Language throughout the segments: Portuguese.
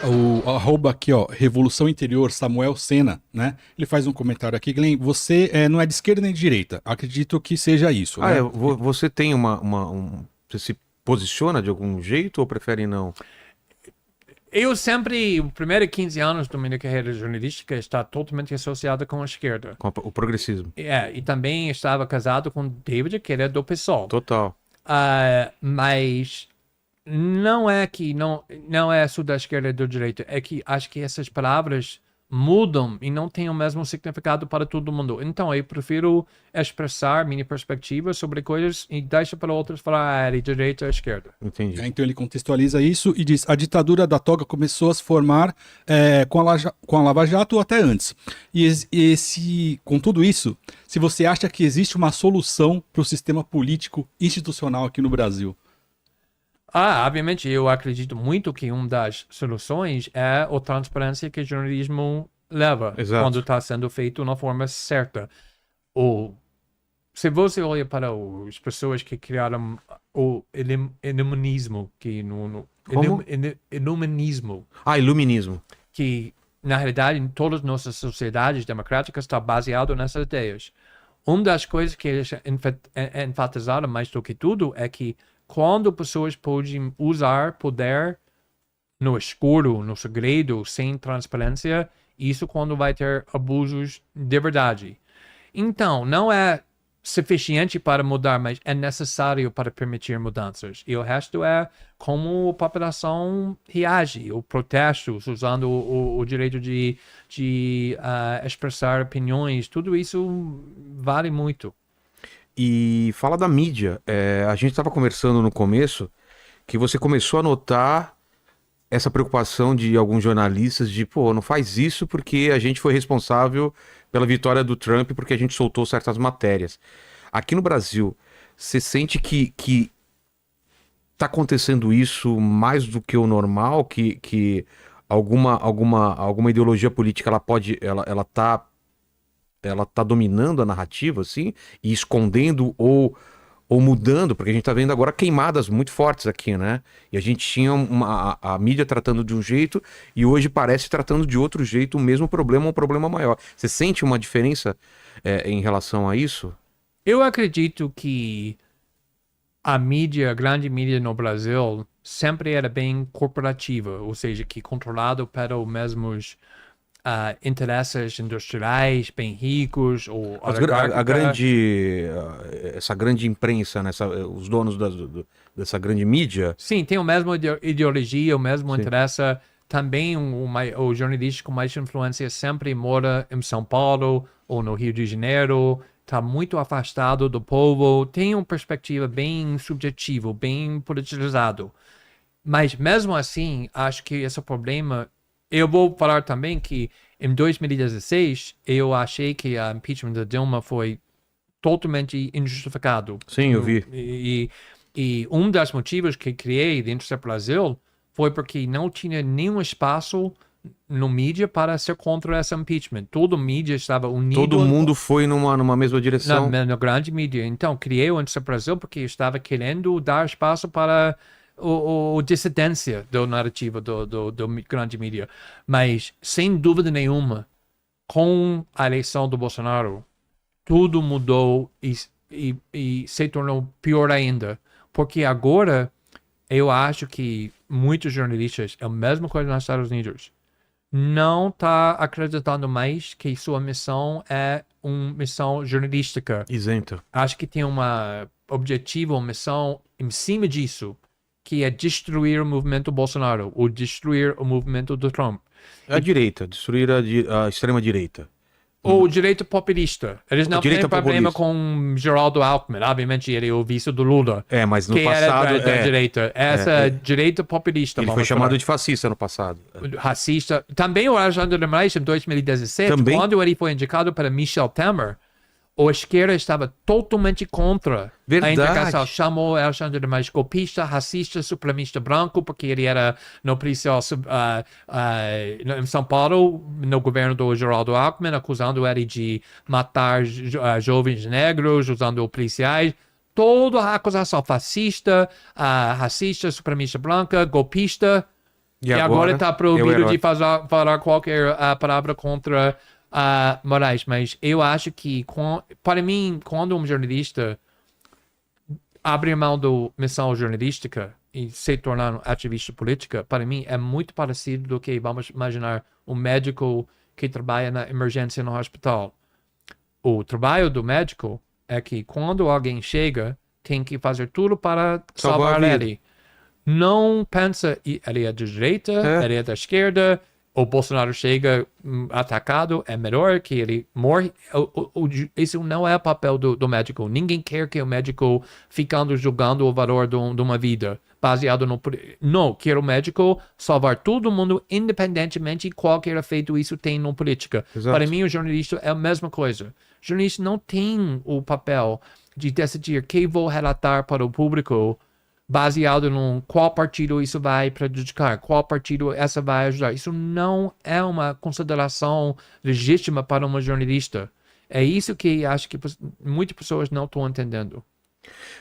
O arroba aqui, ó, Revolução Interior, Samuel Sena, né? Ele faz um comentário aqui, Glenn, você não é de esquerda nem de direita. Acredito que seja isso, Ah, né? você tem você se posiciona de algum jeito ou prefere não? Eu sempre, os primeiros 15 anos da minha carreira jornalística, está totalmente associado com a esquerda. O progressismo. E também estava casado com David, que era do PSOL. Total. Mas não é só da esquerda e do direito, é que acho que essas palavras mudam e não têm o mesmo significado para todo mundo. Então eu prefiro expressar minha perspectiva sobre coisas e deixar para outros falar de direita ou esquerda. Entendi. Então ele contextualiza isso e diz: a ditadura da toga começou a se formar com a Lava Jato ou até antes. Com tudo isso, se você acha que existe uma solução para o sistema político institucional aqui no Brasil? Obviamente, eu acredito muito que uma das soluções é a transparência que o jornalismo leva Exato. quando está sendo feito de uma forma certa. Ou, se você olha para as pessoas que criaram o iluminismo, Como? iluminismo, Iluminismo. que na realidade em todas as nossas sociedades democráticas está baseado nessas ideias. Uma das coisas que eles enfatizaram mais do que tudo é que quando pessoas podem usar poder no escuro, no segredo, sem transparência, isso quando vai ter abusos de verdade. Então, não é suficiente para mudar, mas é necessário para permitir mudanças. E o resto é como a população reage, o protestos, usando o direito de expressar opiniões, tudo isso vale muito. E fala da mídia. A gente estava conversando no começo que você começou a notar essa preocupação de alguns jornalistas de, pô, não faz isso porque a gente foi responsável pela vitória do Trump porque a gente soltou certas matérias. Aqui no Brasil, você sente que tá acontecendo isso mais do que o normal, que alguma ideologia política ela tá dominando a narrativa, assim, e escondendo ou mudando, porque a gente tá vendo agora queimadas muito fortes aqui, né? E a gente tinha a mídia tratando de um jeito e hoje parece tratando de outro jeito o mesmo problema, um problema maior. Você sente uma diferença em relação a isso? Eu acredito que a grande mídia no Brasil, sempre era bem corporativa, ou seja, que controlado pelos mesmos interesses industriais bem ricos ou Essa grande imprensa, né? Os donos dessa grande mídia. Sim, tem a mesma ideologia, o mesmo Sim. interesse. Também o jornalista com mais influência sempre mora em São Paulo ou no Rio de Janeiro, está muito afastado do povo, tem uma perspectiva bem subjetiva, bem politizado. Mas mesmo assim, acho que esse problema. Eu vou falar também que em 2016 eu achei que a impeachment da Dilma foi totalmente injustificado. Sim, eu vi. E um dos motivos que criei dentro do Brasil foi porque não tinha nenhum espaço no mídia para ser contra esse impeachment. Todo o mídia estava unido. Todo mundo foi numa mesma direção. Na grande mídia. Então, criei o Inter Brasil porque eu estava querendo dar espaço para a dissidência da narrativa do grande mídia. Mas, sem dúvida nenhuma, com a eleição do Bolsonaro, tudo mudou e se tornou pior ainda. Porque agora, eu acho que muitos jornalistas, é a mesma coisa nos Estados Unidos, não está acreditando mais que sua missão é uma missão jornalística. Isenta. Acho que tem uma objetivo, uma missão em cima disso, que é destruir o movimento Bolsonaro, ou destruir o movimento do Trump. A direita, destruir a extrema-direita. Ou o direito populista. Eles não têm problema populista. com Geraldo Alckmin. Obviamente, ele é o vice do Lula. Mas no que passado... era da direita. Essa direita populista. Ele foi chamado de fascista no passado. Racista. Também o Alexandre de Moraes, em 2017, quando ele foi indicado para Michel Temer, a esquerda estava totalmente contra a indicação. Chamou Alexandre de Moraes golpista, racista, supremacista branco, porque ele era no policial em São Paulo, no governo do Geraldo Alckmin, acusando ele de matar jovens negros, usando policiais. Toda a acusação fascista, racista, supremacista branca, golpista. E agora está proibido herói. de falar qualquer palavra contra Moraes. Mas eu acho que, para mim, quando um jornalista abre mão da missão jornalística e se tornar um ativista política, para mim é muito parecido do que, vamos imaginar, um médico que trabalha na emergência no hospital. O trabalho do médico é que quando alguém chega, tem que fazer tudo para salvar ele. Não pensa, ele é de direita, ele é da esquerda, o Bolsonaro chega atacado, é melhor que ele morre. Isso não é o papel do médico. Ninguém quer que o médico ficando julgando o valor de uma vida, baseado no... Não, quer o médico salvar todo mundo, independentemente de qualquer efeito isso tem na política. Exato. Para mim, o jornalista é a mesma coisa. O jornalista não tem o papel de decidir quem vou relatar para o público baseado em qual partido isso vai prejudicar, qual partido essa vai ajudar. Isso não é uma consideração legítima para um jornalista. É isso que acho que muitas pessoas não estão entendendo.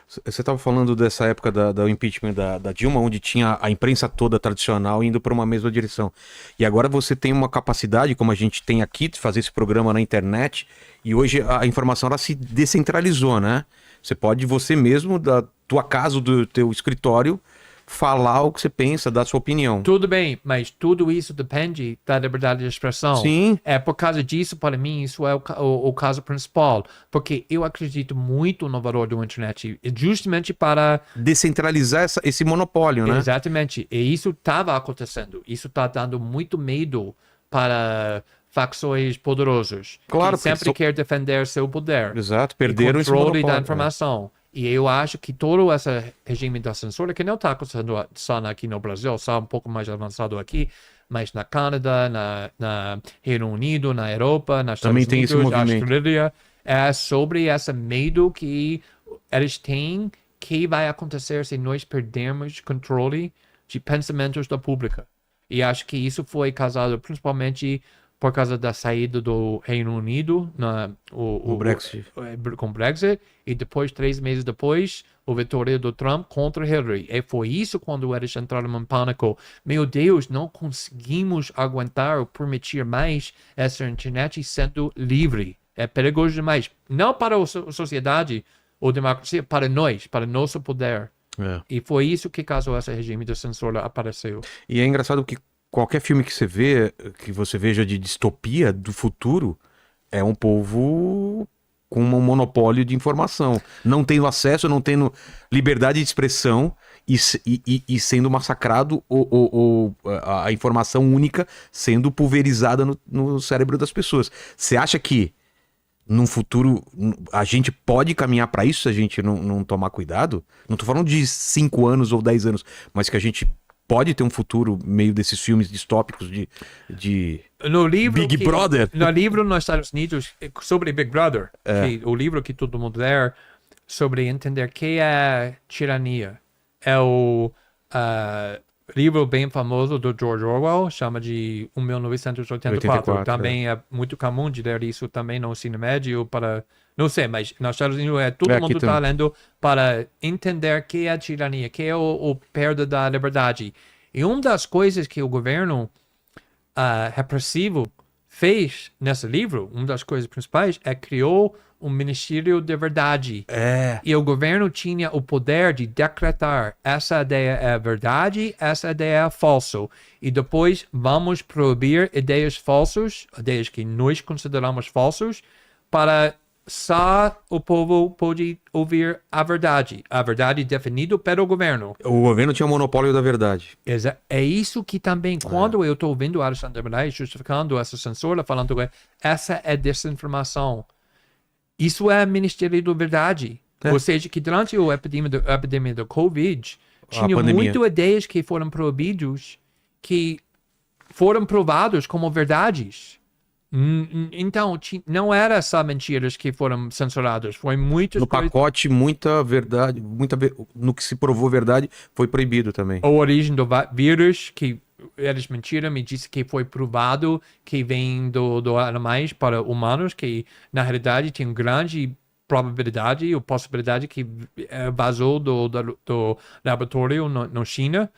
Você estava falando dessa época do impeachment da Dilma, onde tinha a imprensa toda tradicional indo para uma mesma direção. E agora você tem uma capacidade, como a gente tem aqui, de fazer esse programa na internet, e hoje a informação ela se descentralizou, né? Você pode, você mesmo, da tua casa, do teu escritório, falar o que você pensa, dar a sua opinião. Tudo bem, mas tudo isso depende da liberdade de expressão. Sim. É por causa disso, para mim, isso é o caso principal. Porque eu acredito muito no valor da internet, justamente para... Descentralizar esse monopólio, né? Exatamente. E isso estava acontecendo. Isso está dando muito medo para facções poderosas. Claro, que sempre quer defender seu poder. Exato, perderam esse controle monopólio. da informação. E eu acho que todo esse regime da censura, que não está acontecendo só aqui no Brasil, só um pouco mais avançado aqui, mas na Canadá, na Reino Unido, na Europa, nas Estados Também tem Unidos, esse na movimento. Austrália, é sobre esse medo que eles têm que vai acontecer se nós perdermos controle de pensamentos da pública. E acho que isso foi causado principalmente por causa da saída do Reino Unido O Brexit. com o Brexit, e depois, 3 meses depois, a vitória do Trump contra Hillary. E foi isso quando eles entraram em pânico. Meu Deus, não conseguimos aguentar ou permitir mais essa internet sendo livre. É perigoso demais. Não para a sociedade ou democracia, para nós, para nosso poder. É. E foi isso que causou esse regime de censura apareceu. E é engraçado que qualquer filme que você vê, que você veja de distopia do futuro, é um povo com um monopólio de informação. Não tendo acesso, não tendo liberdade de expressão e sendo massacrado ou a informação única sendo pulverizada no cérebro das pessoas. Você acha que num futuro a gente pode caminhar para isso se a gente não tomar cuidado? Não tô falando de 5 anos ou 10 anos, mas que a gente pode ter um futuro meio desses filmes distópicos de No livro Big Brother. No livro nos Estados Unidos, sobre Big Brother, o livro que todo mundo lê sobre entender o que é tirania. É o livro bem famoso do George Orwell, chama de 1984. Também é muito comum de ler isso também no ensino médio para... Não sei, mas nos Estados Unidos todo mundo está lendo para entender o que é tirania, o que é o perda da liberdade. E uma das coisas que o governo repressivo fez nesse livro, uma das coisas principais, criou um Ministério da Verdade. E o governo tinha o poder de decretar essa ideia é verdade, essa ideia é falso. E depois vamos proibir ideias falsas, ideias que nós consideramos falsas, para só o povo pode ouvir a verdade definida pelo governo. O governo tinha o monopólio da verdade. É isso que também, quando eu estou ouvindo Alexandre de Moraes justificando essa censura, falando que essa é desinformação, isso é Ministério da Verdade. Ou seja, que durante a epidemia do Covid, tinha muitas ideias que foram proibidas, que foram provadas como verdades. Então, não era só mentiras que foram censuradas, foi muitas no coisas... pacote, muita verdade, no que se provou verdade, foi proibido também. A origem do vírus, que eles mentiram e disse que foi provado que vem do animais para humanos, que na realidade tem grande probabilidade ou possibilidade que vazou do laboratório na China.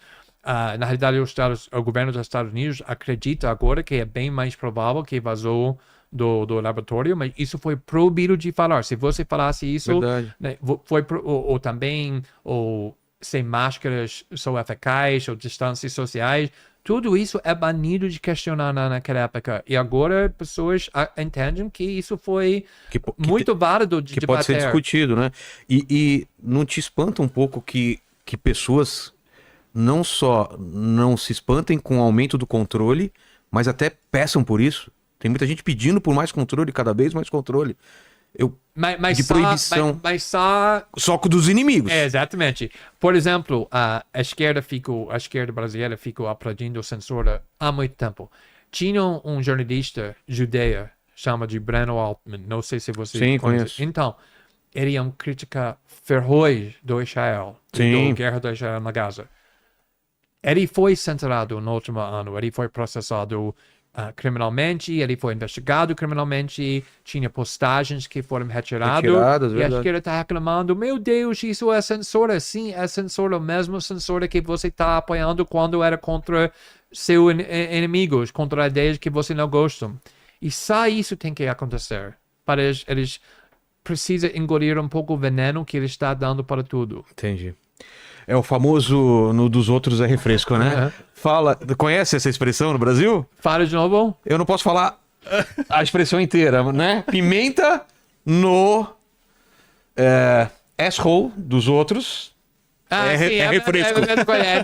na realidade, o governo dos Estados Unidos acredita agora que é bem mais provável que vazou do laboratório, mas isso foi proibido de falar. Se você falasse isso, né, ou também sem máscaras são eficazes, ou distâncias sociais, tudo isso é banido de questionar naquela época. E agora pessoas entendem que isso foi muito válido de debater. Pode ser discutido, né? E não te espanta um pouco que pessoas não só não se espantem com o aumento do controle, mas até peçam por isso? Tem muita gente pedindo por mais controle, cada vez mais controle. De proibição. Mas só dos inimigos. Exatamente. Por exemplo, a esquerda brasileira ficou aplaudindo censura há muito tempo. Tinha um jornalista judeu, chama de Breno Altman, não sei se você conhece. Conheço. Então, ele é uma crítica feroz do Israel, da guerra do Israel na Gaza. Ele foi censurado no último ano, ele foi processado criminalmente, ele foi investigado criminalmente, tinha postagens que foram retiradas e a esquerda está reclamando, meu Deus, isso é censura. Sim, é censura, mesmo censura que você está apoiando quando era contra seus inimigos, contra ideias que você não gosta. E só isso tem que acontecer, para eles precisam engolir um pouco o veneno que ele está dando para tudo. Entendi. É o famoso no dos outros é refresco, né? Conhece essa expressão no Brasil? Fala de novo. Eu não posso falar a expressão inteira, né? Pimenta no asshole dos outros é refresco.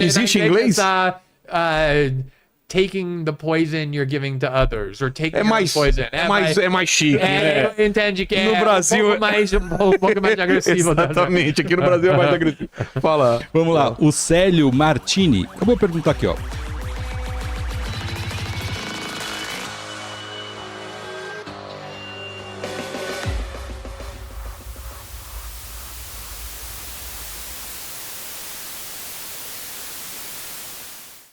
Existe em inglês? Taking the poison you're giving to others, or taking poison. É mais chique. Eu entendi que no Brasil um pouco mais agressivo. Exatamente, aqui no Brasil é mais agressivo. Fala. Vamos lá, o Célio Martini. Acabou de perguntar aqui, ó.